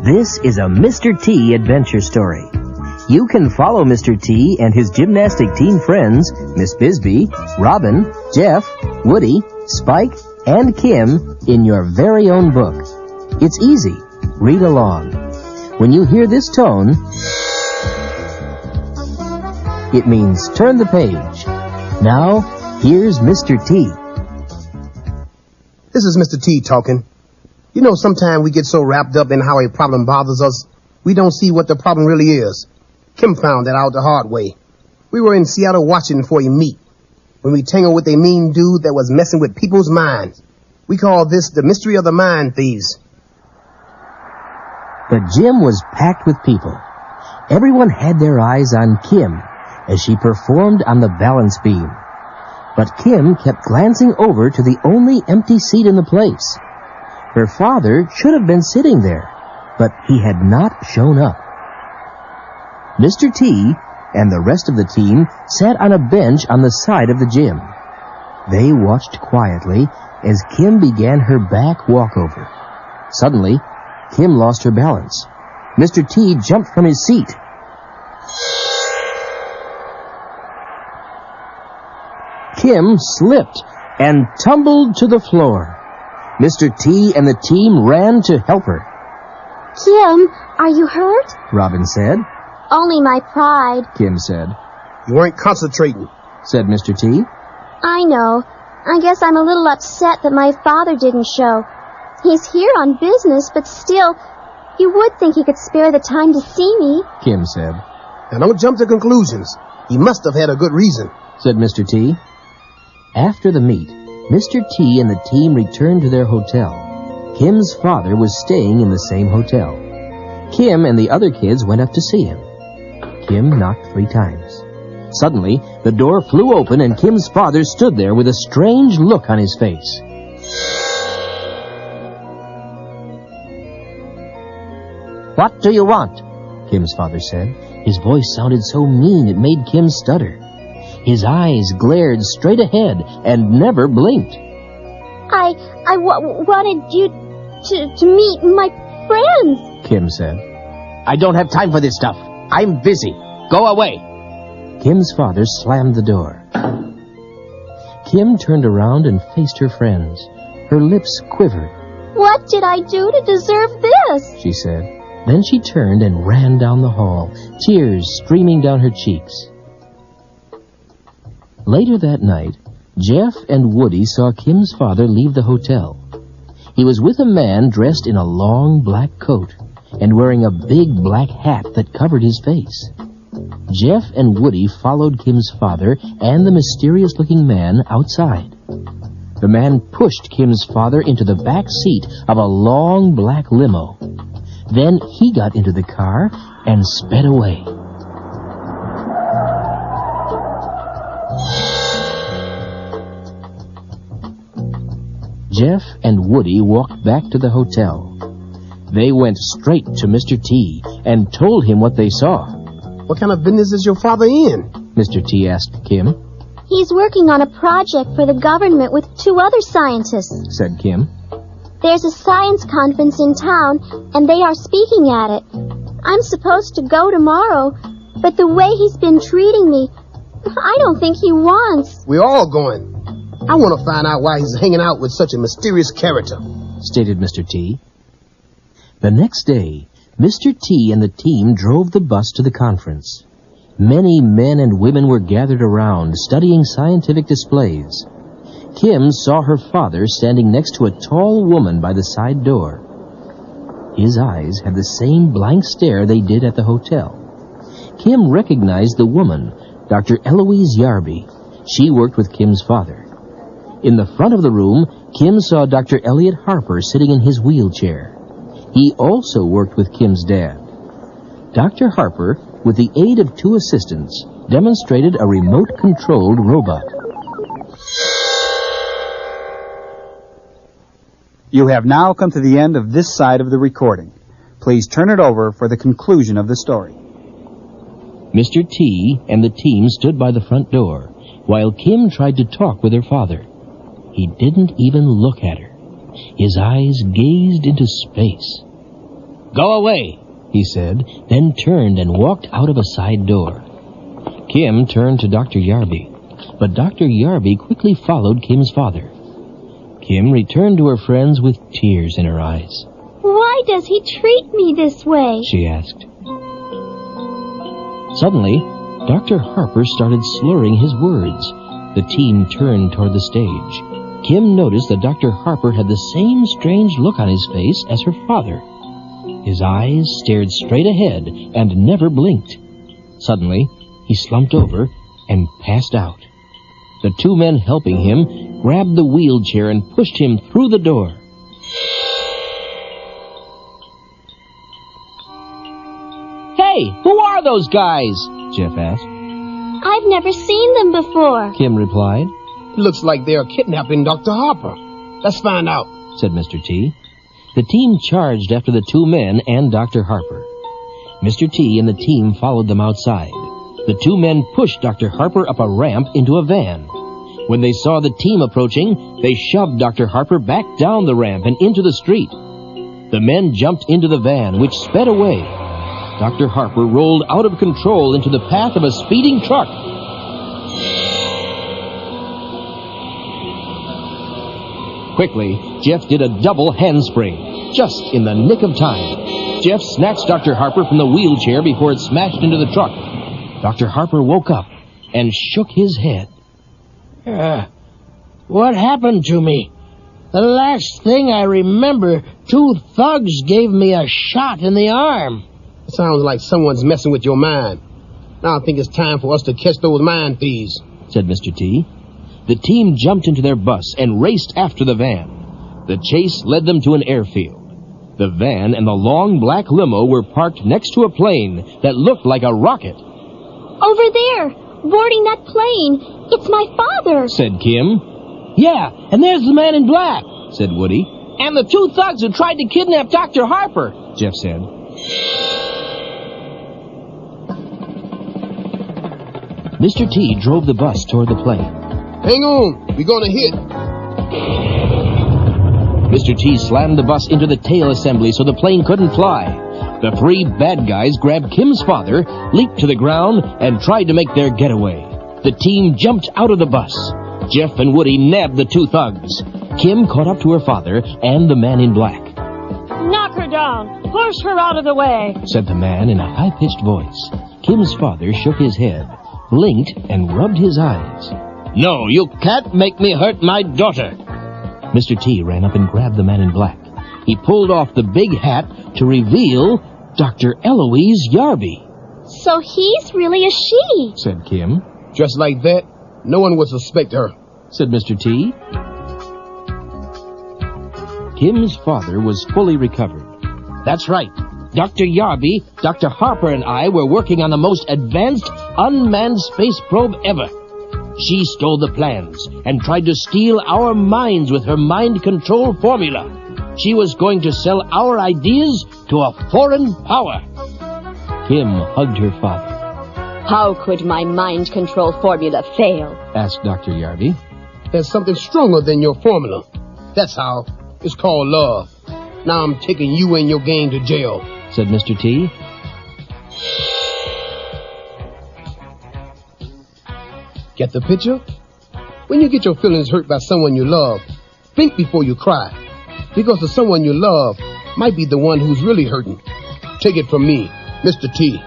This is a Mr. T adventure story. You can follow Mr. T and his gymnastic team friends, Miss Bisbee, Robin, Jeff, Woody, Spike, and Kim in your very own book. It's easy. Read along. When you hear this tone, it means turn the page. Now, here's Mr. T. This is Mr. T talking. You know, sometimes we get so wrapped up in how a problem bothers us, we don't see what the problem really is. Kim found that out the hard way. We were in Seattle, Washington for a meet when we tangled with a mean dude that was messing with people's minds. We call this the mystery of the mind thieves. The gym was packed with people. Everyone had their eyes on Kim as she performed on the balance beam. But Kim kept glancing over to the only empty seat in the place. Her father should have been sitting there, but he had not shown up. Mr. T and the rest of the team sat on a bench on the side of the gym. They watched quietly as Kim began her back walkover. Suddenly, Kim lost her balance. Mr. T jumped from his seat. Kim slipped and tumbled to the floor. Mr. T and the team ran to help her. Kim, are you hurt? Robin said. Only my pride, Kim said. You weren't concentrating, said Mr. T. I know. I guess I'm a little upset that my father didn't show. He's here on business, but still, you would think he could spare the time to see me, Kim said. Now don't jump to conclusions. He must have had a good reason, said Mr. T. After the meet, Mr. T and the team returned to their hotel. Kim's father was staying in the same hotel. Kim and the other kids went up to see him. Kim knocked 3 times. Suddenly, the door flew open and Kim's father stood there with a strange look on his face. What do you want? Kim's father said. His voice sounded so mean it made Kim stutter. His eyes glared straight ahead and never blinked. I wanted you to meet my friends, Kim said. I don't have time for this stuff. I'm busy. Go away. Kim's father slammed the door. Kim turned around and faced her friends. Her lips quivered. What did I do to deserve this? She said. Then she turned and ran down the hall, tears streaming down her cheeks. Later that night, Jeff and Woody saw Kim's father leave the hotel. He was with a man dressed in a long black coat and wearing a big black hat that covered his face. Jeff and Woody followed Kim's father and the mysterious-looking man outside. The man pushed Kim's father into the back seat of a long black limo. Then he got into the car and sped away. Jeff and Woody walked back to the hotel. They went straight to Mr. T and told him what they saw. What kind of business is your father in? Mr. T asked Kim. He's working on a project for the government with 2 other scientists, said Kim. There's a science conference in town, and they are speaking at it. I'm supposed to go tomorrow, but the way he's been treating me, I don't think he wants. We're all going. I want to find out why he's hanging out with such a mysterious character, stated Mr. T. The next day, Mr. T and the team drove the bus to the conference. Many men and women were gathered around, studying scientific displays. Kim saw her father standing next to a tall woman by the side door. His eyes had the same blank stare they did at the hotel. Kim recognized the woman, Dr. Eloise Yarby. She worked with Kim's father. In the front of the room, Kim saw Dr. Elliot Harper sitting in his wheelchair. He also worked with Kim's dad. Dr. Harper, with the aid of 2 assistants, demonstrated a remote-controlled robot. You have now come to the end of this side of the recording. Please turn it over for the conclusion of the story. Mr. T and the team stood by the front door, while Kim tried to talk with her father. He didn't even look at her. His eyes gazed into space. "Go away," he said, then turned and walked out of a side door. Kim turned to Dr. Yarby, but Dr. Yarby quickly followed Kim's father. Kim returned to her friends with tears in her eyes. "Why does he treat me this way?" she asked. Suddenly, Dr. Harper started slurring his words. The team turned toward the stage. Kim noticed that Dr. Harper had the same strange look on his face as her father. His eyes stared straight ahead and never blinked. Suddenly, he slumped over and passed out. The two men helping him grabbed the wheelchair and pushed him through the door. "Hey, who are those guys?" Jeff asked. "I've never seen them before," Kim replied. It looks like they are kidnapping Dr. Harper. Let's find out," said Mr. T. The team charged after the two men and Dr. Harper. Mr. T and the team followed them outside. The two men pushed Dr. Harper up a ramp into a van. When they saw the team approaching, they shoved Dr. Harper back down the ramp and into the street. The men jumped into the van, which sped away. Dr. Harper rolled out of control into the path of a speeding truck. Quickly, Jeff did a double handspring, just in the nick of time. Jeff snatched Dr. Harper from the wheelchair before it smashed into the truck. Dr. Harper woke up and shook his head. What happened to me? The last thing I remember, two thugs gave me a shot in the arm. It sounds like someone's messing with your mind. Now I think it's time for us to catch those mind thieves," said Mr. T. The team jumped into their bus and raced after the van. The chase led them to an airfield. The van and the long black limo were parked next to a plane that looked like a rocket. "Over there, boarding that plane. It's my father," said Kim. Yeah, and there's the man in black. Said Woody. And the two thugs who tried to kidnap Dr. Harper, Jeff said. Mr. T drove the bus toward the plane. "Hang on, we're gonna hit." Mr. T slammed the bus into the tail assembly so the plane couldn't fly. The three bad guys grabbed Kim's father, leaped to the ground, and tried to make their getaway. The team jumped out of the bus. Jeff and Woody nabbed the two thugs. Kim caught up to her father and the man in black. "Knock her down! Push her out of the way!" said the man in a high-pitched voice. Kim's father shook his head, blinked, and rubbed his eyes. "No, you can't make me hurt my daughter." Mr. T ran up and grabbed the man in black. He pulled off the big hat to reveal Dr. Eloise Yarby. "So he's really a she," said Kim. "Just like that, no one would suspect her," said Mr. T. Kim's father was fully recovered. "That's right. Dr. Yarby, Dr. Harper, and I were working on the most advanced unmanned space probe ever. She stole the plans and tried to steal our minds with her mind control formula. She was going to sell our ideas to a foreign power." Kim hugged her father. "How could my mind control formula fail?" asked Dr. Yarby. "There's something stronger than your formula. That's how. It's called love. Now I'm taking you and your gang to jail," said Mr. T. Get the picture? When you get your feelings hurt by someone you love, think before you cry. Because the someone you love might be the one who's really hurting. Take it from me, Mr. T.